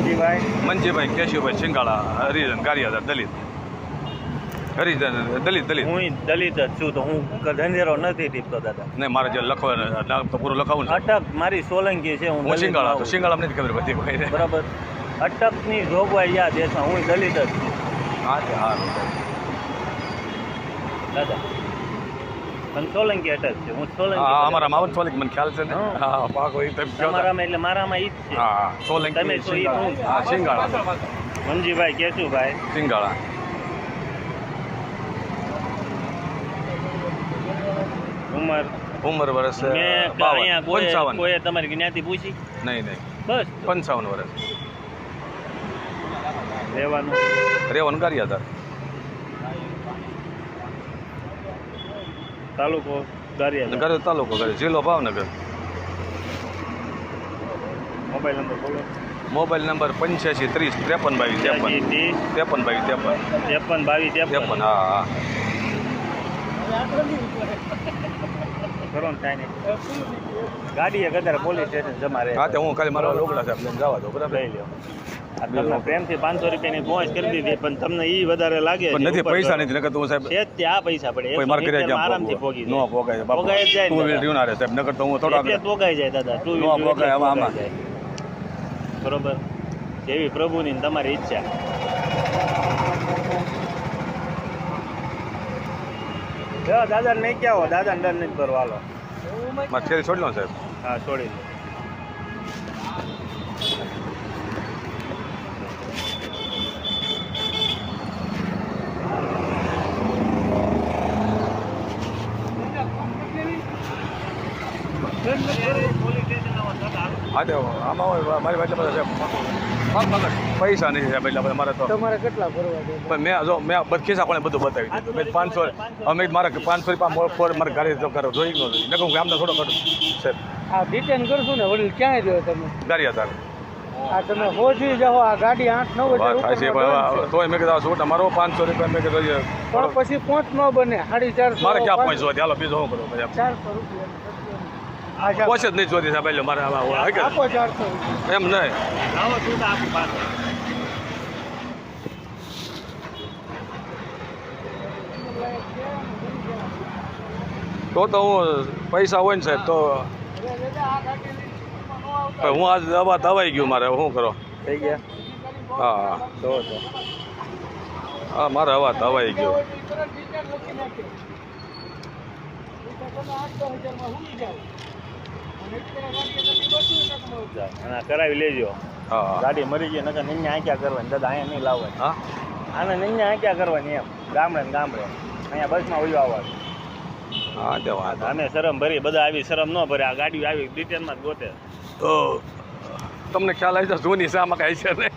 મંજીભાઈ કેશુભાઈ સિંગાળા હરિજન ગારિયાદાર દલિત હરિજન દલિત હું દલિત જ છું તો હું ધંધેરો નથી ટીપતો દાદા. નહીં મારે જે લખવાનું નામ તો પૂરું લખાવું ને. અટક મારી સોલંકી છે. હું સિંગાળા તો સિંગાળા નથી ખબર બધી કોઈ બરાબર. અટકની જોગવાઈ યાદ દેશમાં હું દલિત જ છું. હા હા દાદા પણ સોલંકી અટક છે. હું સોલંકી. હા અમારા માવન સોલંકી મને ખ્યાલ છે ને. હા પાકો એ તમે તમારામાં એટલે મારામાં ઈ જ છે. હા સોલંકી તમે છો ઈ હું. હા સિંગાળા મંજીભાઈ કેશુભાઈ સિંગાળા ઉંમર વર્ષ 55 કોઈ તમારી જ્ઞાતિ પૂછી? નહીં બસ 55 વર્ષ. રહેવાનું ગારિયાદાર. તાલુકો ગારિયાદાર. તાલુકો જિલ્લો ભાવનગર. મોબાઈલ નંબર બોલો. મોબાઈલ નંબર 85 30 53 22 53 હા ગાડી એક અત્યારે પોલીસ સ્ટેશન જમા રહે. હા હું ખાલી મારા લોકડા સાહેબ લઈને જવા દો બરાબર. લઈ લો. તમને પ્રેમથી 500 રૂપિયાની પહોંચ કરી દીધી પણ તમને ઈ વધારે લાગે નથી પૈસા નથી નકર તો સાહેબ છે ત્યાં પૈસા પડે. કોઈ માર કરે આરામથી પોગી નો પોગાય બાપુ. પોગાય જાય ટુ વ્હીલ ડ્યુના રે સાહેબ નકર તો હું થોડા એટલે પોગાઈ જાય દાદા. ટુ નો પોગાય આમાં બરોબર. જેવી પ્રભુની ને તમારી ઈચ્છા. દાદા નહીં ક્યાં હો દાદા ડર નહીં કરવા હાલો. મારે છેલ્લી છોડી લો સાહેબ. હા છોડી લો. હા તો આમાં મારી પાસે પૈસા નથી સાહેબ એટલે મારે તો તમારે કેટલા ભરવા દે? પણ મેં બધ ખિસ્સા પણ બધું બતાવી દીધું. 500 અમે મારે 500 રૂપિયા મારે ઘરે કરો જોઈ ન નકર હું આમને થોડો કરું સાહેબ. આ ડિટેન કરશું ને વડીલ ક્યાંય રહ્યો તમે? ગારિયાદાર. આ તમે પહોંચી જાઓ. આ ગાડી 8-9 થાય છે તોય મેં કીધું છૂટ અમારો 500 રૂપિયા મેં કીધું પણ પછી પહોંચ ન બને 450. મારે ક્યાં પહોંચવા ચાલો બીજો શું કરું 400 રૂપિયા પહોંચે જ નહીં જોતી સાહેબ એટલે મારે આપો 400 એમ નહીં. તો હું પૈસા હોય ને સાહેબ તો હું આજ દવાઈ ગયું મારે શું કરો થઈ ગયા. હા તો હા મારે હવા દવાઈ ગયો. કરાવી લેજો. હા ગાડી મરી ગઈ નકર નિન્ય આંક્યા કરવાની દાદા. અહીંયા નહીં લાવવાની. હા આને નિન્ય આંક્યા કરવાની એમ ગામડે ને ગામડે. અહીંયા બસમાં ઉયો આવવાનું. હા તે વાત. અમે શરમ ભરી બધા આવી શરમ ન ભરે. આ ગાડી આવી ડિટેલમાં જ ગોતે. તો તમને ખ્યાલ આવી જશે જૂની શામાં કાંઈ છે ને.